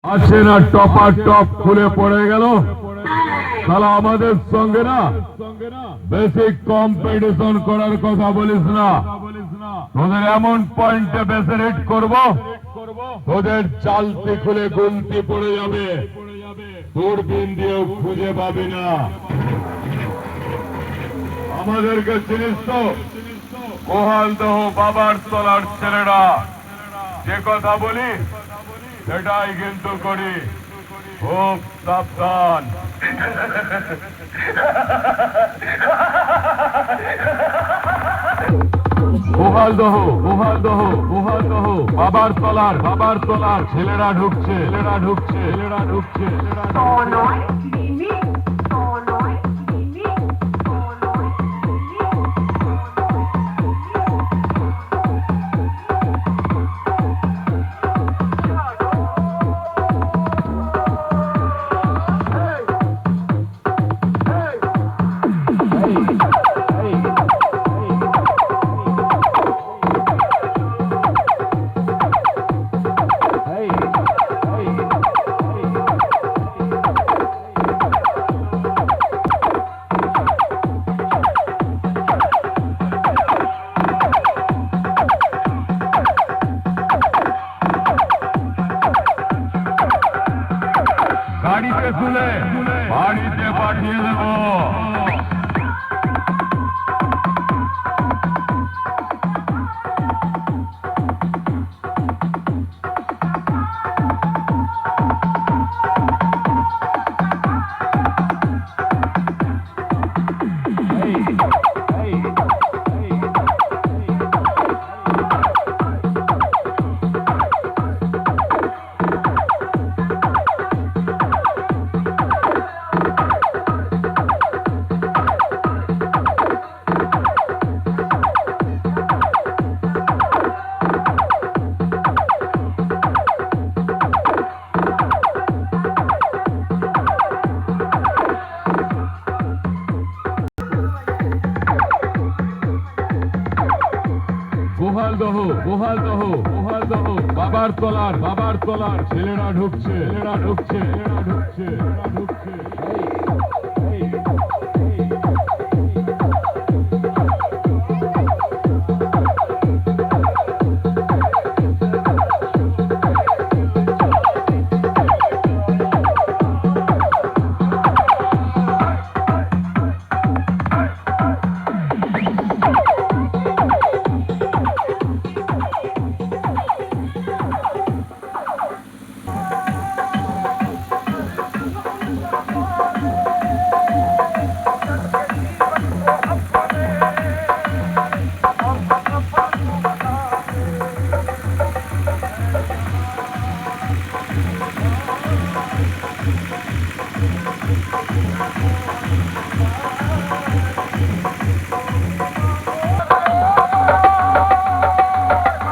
আছে না topper top খুলে পড়ে গেল। তাহলে আমাদের সঙ্গে না বেশি কম্পিটিশন করার কথা বলিস না। তোদের এমন পয়েন্টে বেশি রেট করব, তোদের চালতি খুলে গুলতি পড়ে যাবে, দূরবীন দিয়েও খুঁজে পাবি না। আমাদেরকে চিনিস তো, গোহালদহ বাবার তলার ছেলেরা যে কথা বলি সেটাই কিন্তু করি। খুব সাবধান। গোহালদহ গোহালদহ গোহালদহ বাবার তলার ছেলেরা ঢুকছে, ছেলেরা ঢুকছে, ছেলেরা ঢুকছে, ছেলেরা গাড়িতে তুলে বাড়িতে পাঠিয়ে দেব। গোহালদহ গোহালদহ গোহালদহ বাবার তলার ছেলেরা ঢুকছে, ছেলেরা ঢুকছে, ছেলেরা ঢুকছে, ছেলেরা ঢুকছে।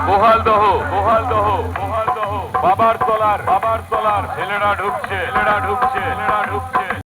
গোহালদহ গোহালদহ গোহালদহ বাবার তলার ছেলেরা ঢুকছে, ছেলেরা ঢুকছে, ছেলেরা ঢুকছে।